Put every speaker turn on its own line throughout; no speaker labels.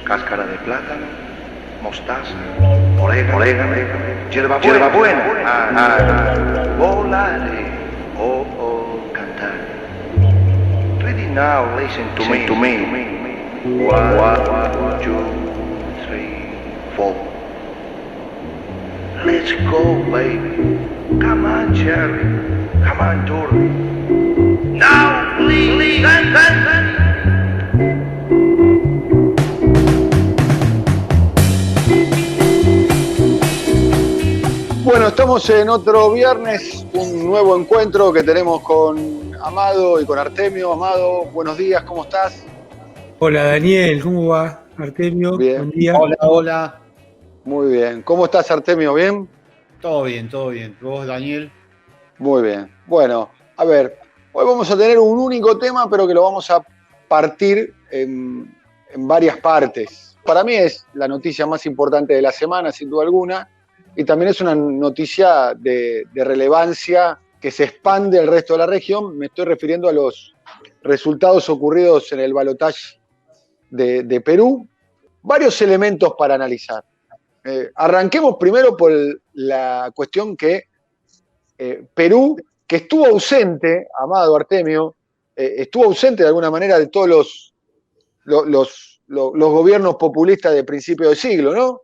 cáscara de plátano, mostaza, orégano, hierbabuena, volare, cantare. Ready now, listen to me. 1, 2, 3, 4. Let's go, baby. Come on, Jerry. Come on, Dory. Now, please, dance.
Bueno, estamos en otro viernes, un nuevo encuentro que tenemos con Amado y con Artemio. Amado, buenos días, ¿cómo estás?
Hola Daniel, ¿cómo va? Artemio,
Bien.
buen día.
Hola.
Muy bien. ¿Cómo estás, Artemio? ¿Bien?
Todo bien. ¿Vos, Daniel?
Muy bien. Bueno, a ver, hoy vamos a tener un único tema, pero que lo vamos a partir en varias partes. Para mí es la noticia más importante de la semana, sin duda alguna, y también es una noticia de relevancia que se expande al resto de la región. Me estoy refiriendo a los resultados ocurridos en el balotaje de Perú. Varios elementos para analizar. Arranquemos primero por la cuestión que Perú, que estuvo ausente, Amado, Artemio, estuvo ausente de alguna manera de todos los gobiernos populistas de principio de siglo, ¿no?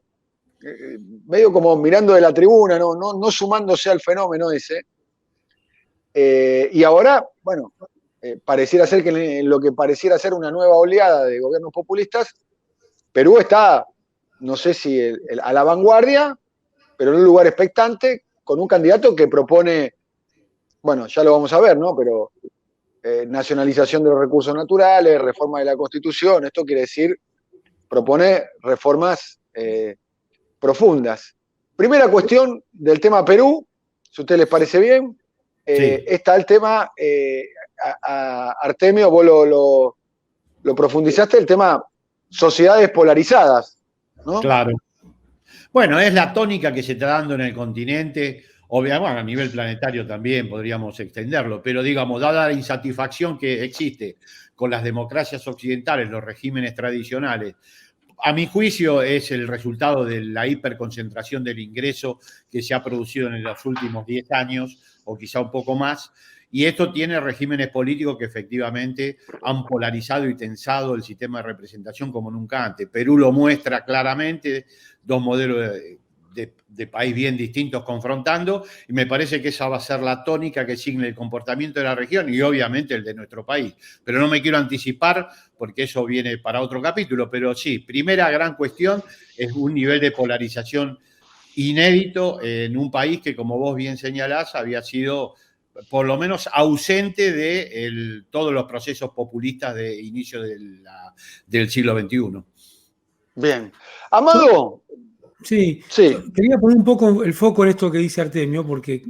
Medio como mirando de la tribuna, no sumándose al fenómeno ese. Y ahora, bueno, pareciera ser que en lo que pareciera ser una nueva oleada de gobiernos populistas, Perú está, no sé si a la vanguardia, pero en un lugar expectante, con un candidato que propone, bueno, ya lo vamos a ver, ¿no? Pero nacionalización de los recursos naturales, reforma de la Constitución, esto quiere decir, propone reformas profundas. Primera cuestión del tema Perú, si a ustedes les parece bien,
Sí.
está el tema, a Artemio, vos lo profundizaste, el tema sociedades polarizadas, ¿no?
Claro. Bueno, es la tónica que se está dando en el continente, obviamente, bueno, a nivel planetario también podríamos extenderlo, pero digamos, dada la insatisfacción que existe con las democracias occidentales, los regímenes tradicionales, a mi juicio es el resultado de la hiperconcentración del ingreso que se ha producido en los últimos 10 años, o quizá un poco más, y esto tiene regímenes políticos que efectivamente han polarizado y tensado el sistema de representación como nunca antes. Perú lo muestra claramente, dos modelos de país bien distintos confrontando, y me parece que esa va a ser la tónica que signe el comportamiento de la región y obviamente el de nuestro país. Pero no me quiero anticipar porque eso viene para otro capítulo, pero sí, primera gran cuestión es un nivel de polarización inédito en un país que, como vos bien señalás, había sido por lo menos ausente de todos los procesos populistas de inicio del siglo XXI.
Bien. Amado.
Sí, quería poner un poco el foco en esto que dice Artemio, porque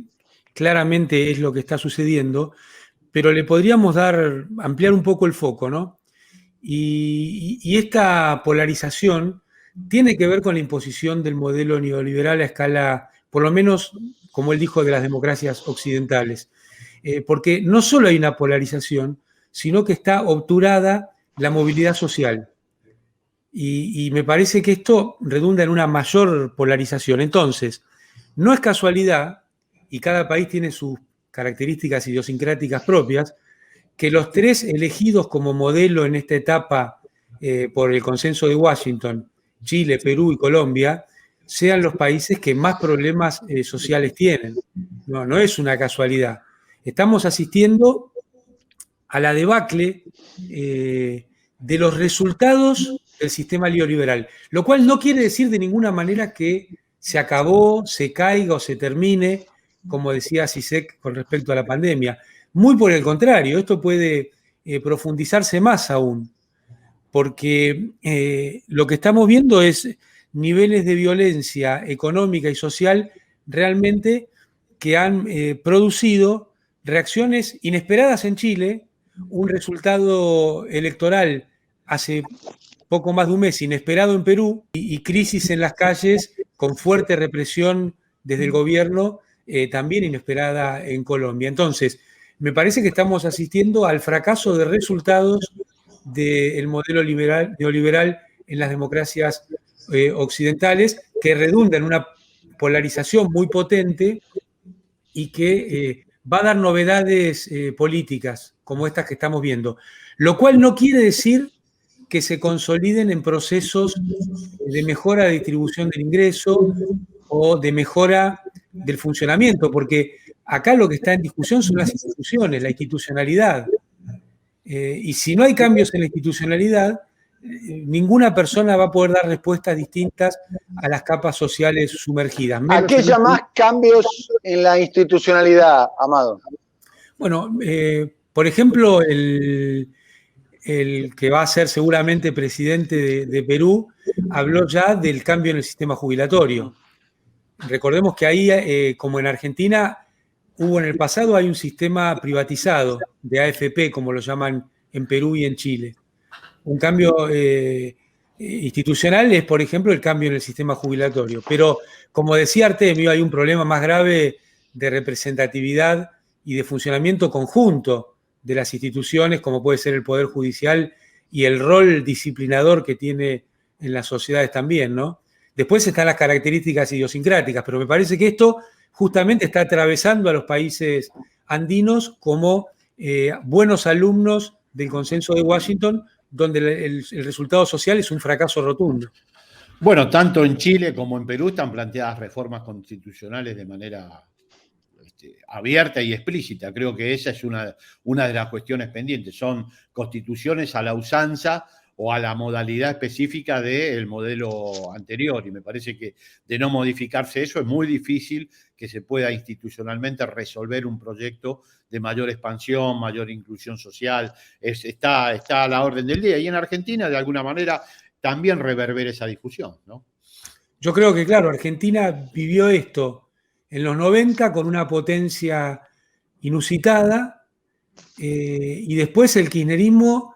claramente es lo que está sucediendo, pero le podríamos ampliar un poco el foco, ¿no? Y esta polarización tiene que ver con la imposición del modelo neoliberal a escala, por lo menos, como él dijo, de las democracias occidentales. Porque no solo hay una polarización, sino que está obturada la movilidad social. Y me parece que esto redunda en una mayor polarización. Entonces, no es casualidad, y cada país tiene sus características idiosincráticas propias, que los tres elegidos como modelo en esta etapa por el consenso de Washington, Chile, Perú y Colombia, sean los países que más problemas sociales tienen. No es una casualidad. Estamos asistiendo a la debacle de los resultados del sistema neoliberal, lo cual no quiere decir de ninguna manera que se acabó, se caiga o se termine, como decía Zizek con respecto a la pandemia. Muy por el contrario, esto puede profundizarse más aún, porque lo que estamos viendo es niveles de violencia económica y social realmente que han producido reacciones inesperadas en Chile, un resultado electoral hace poco más de un mes inesperado en Perú y crisis en las calles con fuerte represión desde el gobierno también inesperada en Colombia. Entonces, me parece que estamos asistiendo al fracaso de resultados del modelo neoliberal en las democracias occidentales, que redunda en una polarización muy potente y que va a dar novedades políticas como estas que estamos viendo. Lo cual no quiere decir que se consoliden en procesos de mejora de distribución del ingreso o de mejora del funcionamiento, porque acá lo que está en discusión son las instituciones, la institucionalidad. Y si no hay cambios en la institucionalidad, ninguna persona va a poder dar respuestas distintas a las capas sociales sumergidas.
¿A qué llamás cambios en la institucionalidad, Amado?
Bueno, por ejemplo, el que va a ser seguramente presidente de Perú habló ya del cambio en el sistema jubilatorio. Recordemos que ahí, como en Argentina, hubo en el pasado, hay un sistema privatizado de AFP, como lo llaman en Perú y en Chile. Un cambio institucional es, por ejemplo, el cambio en el sistema jubilatorio. Pero, como decía Artemio, hay un problema más grave de representatividad y de funcionamiento conjunto de las instituciones, como puede ser el Poder Judicial y el rol disciplinador que tiene en las sociedades también, ¿no? Después están las características idiosincráticas, pero me parece que esto justamente está atravesando a los países andinos como buenos alumnos del Consenso de Washington, donde el resultado social es un fracaso rotundo.
Bueno, tanto en Chile como en Perú están planteadas reformas constitucionales de manera abierta y explícita. Creo que esa es una de las cuestiones pendientes. Son constituciones a la usanza o a la modalidad específica del modelo anterior. Y me parece que de no modificarse eso es muy difícil que se pueda institucionalmente resolver un proyecto de mayor expansión, mayor inclusión social. Está a la orden del día. Y en Argentina, de alguna manera, también reverbera esa discusión, ¿no?
Yo creo que, claro, Argentina vivió esto en los 90 con una potencia inusitada y después el kirchnerismo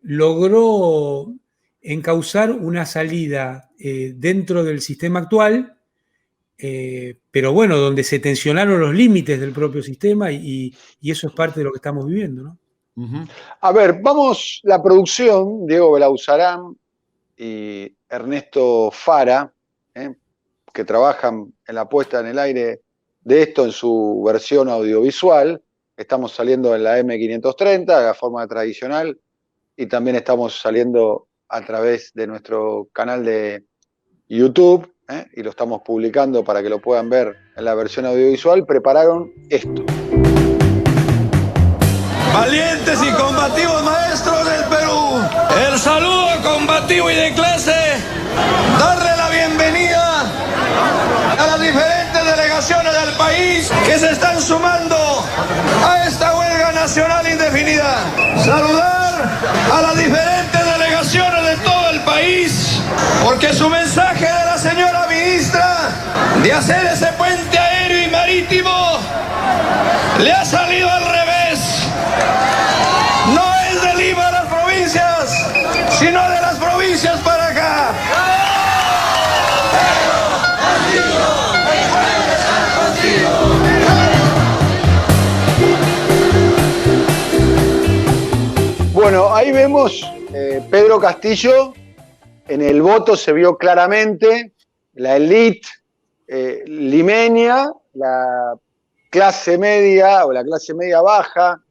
logró encauzar una salida dentro del sistema actual, pero bueno, donde se tensionaron los límites del propio sistema y eso es parte de lo que estamos viviendo, ¿no?
Uh-huh.
A ver, vamos, la producción, Diego Belauzarán y Ernesto Fara, que trabajan en la puesta en el aire de esto en su versión audiovisual. Estamos saliendo en la M530, de la forma tradicional, y también estamos saliendo a través de nuestro canal de YouTube, y lo estamos publicando para que lo puedan ver en la versión audiovisual. Prepararon esto.
Valientes y combativos maestros del Perú, el saludo combativo y de clase, darle la bienvenida a las diferentes delegaciones del país que se están sumando a esta huelga nacional indefinida. Saludar a las diferentes delegaciones de todo el país, porque su mensaje de la señora ministra de hacer ese puente aéreo y marítimo le ha salido al revés. No es de Lima a las provincias, sino de las provincias para acá.
Bueno, ahí vemos Pedro Castillo. En el voto se vio claramente la élite limeña, la clase media o la clase media baja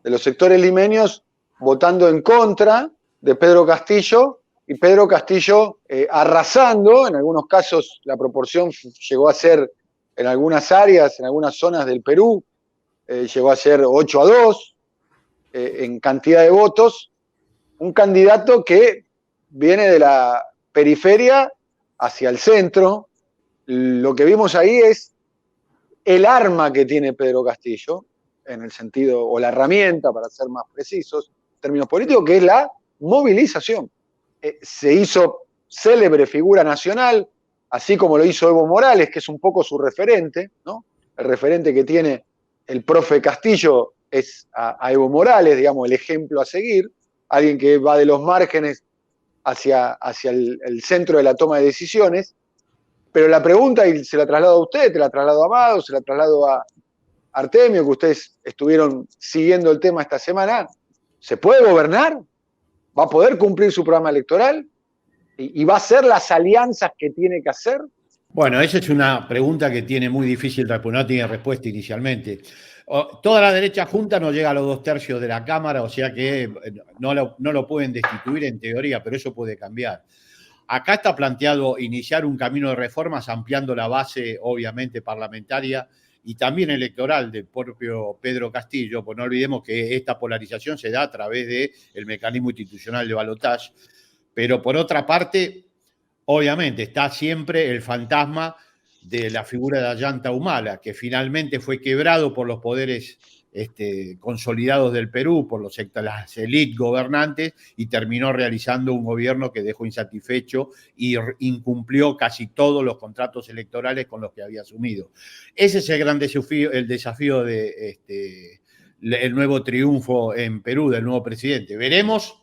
de los sectores limeños votando en contra de Pedro Castillo, y Pedro Castillo arrasando. En algunos casos la proporción llegó a ser, en algunas áreas, en algunas zonas del Perú, llegó a ser 8-2 en cantidad de votos. Un candidato que viene de la periferia hacia el centro. Lo que vimos ahí es el arma que tiene Pedro Castillo, en el sentido, o la herramienta, para ser más precisos, en términos políticos, que es la movilización. Se hizo célebre figura nacional, así como lo hizo Evo Morales, que es un poco su referente, ¿no? El referente que tiene el profe Castillo es a Evo Morales, digamos, el ejemplo a seguir, alguien que va de los márgenes hacia el centro de la toma de decisiones. Pero la pregunta, y se la traslado a usted, te la traslado a Amado, se la traslado a Artemio, que ustedes estuvieron siguiendo el tema esta semana: ¿se puede gobernar? ¿Va a poder cumplir su programa electoral? ¿Y va a hacer las alianzas que tiene que hacer?
Bueno, esa es una pregunta que tiene muy difícil responder, no tiene respuesta inicialmente. Toda la derecha junta no llega a los 2/3 de la Cámara, o sea que no lo pueden destituir en teoría, pero eso puede cambiar. Acá está planteado iniciar un camino de reformas ampliando la base, obviamente, parlamentaria y también electoral del propio Pedro Castillo, pues no olvidemos que esta polarización se da a través del mecanismo institucional de balotaje, pero por otra parte, obviamente, está siempre el fantasma de la figura de Ollanta Humala, que finalmente fue quebrado por los poderes consolidados del Perú, por las élites gobernantes, y terminó realizando un gobierno que dejó insatisfecho y incumplió casi todos los contratos electorales con los que había asumido. Ese es el gran desafío, el desafío de el nuevo triunfo en Perú del nuevo presidente. Veremos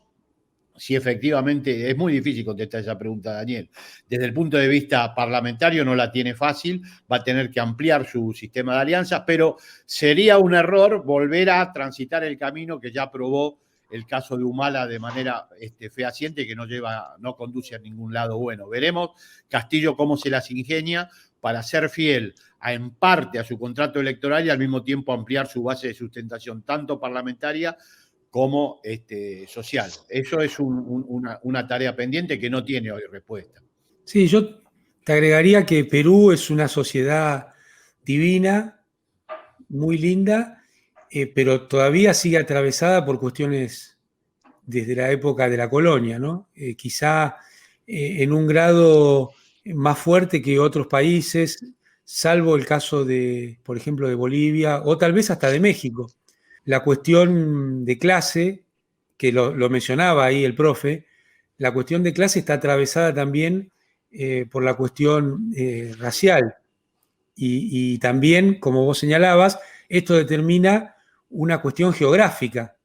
si efectivamente, es muy difícil contestar esa pregunta, Daniel. Desde el punto de vista parlamentario no la tiene fácil, va a tener que ampliar su sistema de alianzas, pero sería un error volver a transitar el camino que ya probó el caso de Humala de manera fehaciente, que no conduce a ningún lado bueno. Veremos Castillo cómo se las ingenia para ser fiel en parte a su contrato electoral y al mismo tiempo ampliar su base de sustentación, tanto parlamentaria como social. Eso es una tarea pendiente que no tiene hoy respuesta.
Sí, yo te agregaría que Perú es una sociedad divina, muy linda, pero todavía sigue atravesada por cuestiones desde la época de la colonia, ¿no? Quizá en un grado más fuerte que otros países, salvo el caso de, por ejemplo, de Bolivia o tal vez hasta de México. La cuestión de clase, que lo mencionaba ahí el profe, la cuestión de clase está atravesada también por la cuestión racial. Y también, como vos señalabas, esto determina una cuestión geográfica,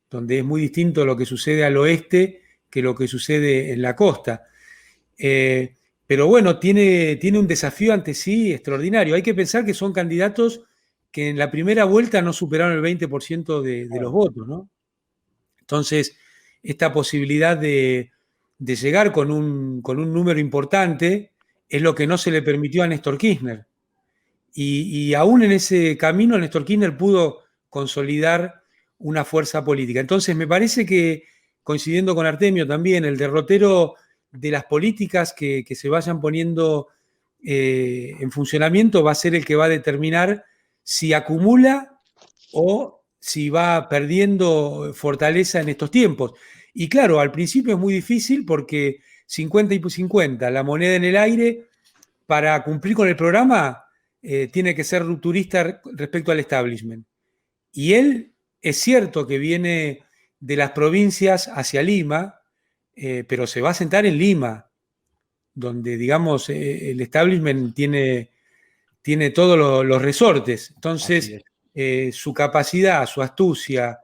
donde es muy distinto lo que sucede al oeste que lo que sucede en la costa. Pero bueno, tiene un desafío ante sí extraordinario. Hay que pensar que son candidatos que en la primera vuelta no superaron el 20% de los votos, ¿no? Entonces, esta posibilidad de llegar con un número importante es lo que no se le permitió a Néstor Kirchner. Y aún en ese camino, Néstor Kirchner pudo consolidar una fuerza política. Entonces, me parece que, coincidiendo con Artemio también, el derrotero de las políticas que se vayan poniendo en funcionamiento va a ser el que va a determinar si acumula o si va perdiendo fortaleza en estos tiempos. Y claro, al principio es muy difícil porque 50 y 50, la moneda en el aire, para cumplir con el programa, tiene que ser rupturista respecto al establishment. Y él es cierto que viene de las provincias hacia Lima, pero se va a sentar en Lima, donde, digamos, el establishment tiene todos los resortes. Entonces, su capacidad, su astucia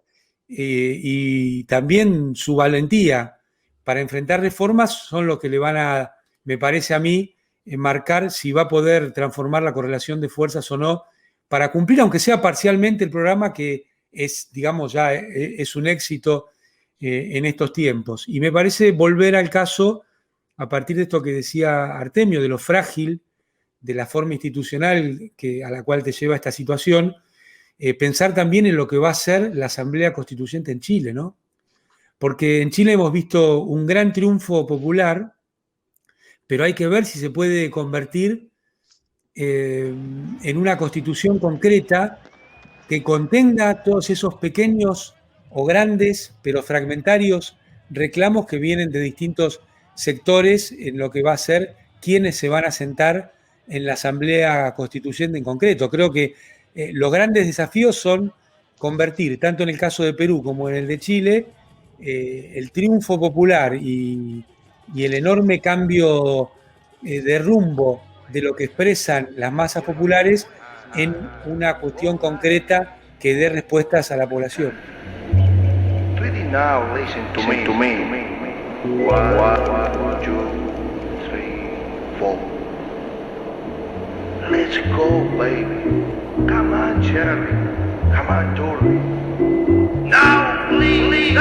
y también su valentía para enfrentar reformas son los que le van a, me parece a mí, marcar si va a poder transformar la correlación de fuerzas o no para cumplir, aunque sea parcialmente, el programa que es, digamos, ya es un éxito en estos tiempos. Y me parece volver al caso, a partir de esto que decía Artemio, de lo frágil de la forma institucional a la cual te lleva esta situación, pensar también en lo que va a ser la Asamblea Constituyente en Chile, ¿no? Porque en Chile hemos visto un gran triunfo popular, pero hay que ver si se puede convertir en una constitución concreta que contenga todos esos pequeños o grandes, pero fragmentarios reclamos que vienen de distintos sectores en lo que va a ser quienes se van a sentar en la Asamblea Constituyente en concreto. Creo que los grandes desafíos son convertir, tanto en el caso de Perú como en el de Chile, el triunfo popular y el enorme cambio de rumbo de lo que expresan las masas populares en una cuestión concreta que dé respuestas a la población.
Really now, listen to me. 1, 2, 3, 4. Let's go, baby. Come on, Jerry. Come on, Dory. Now, please,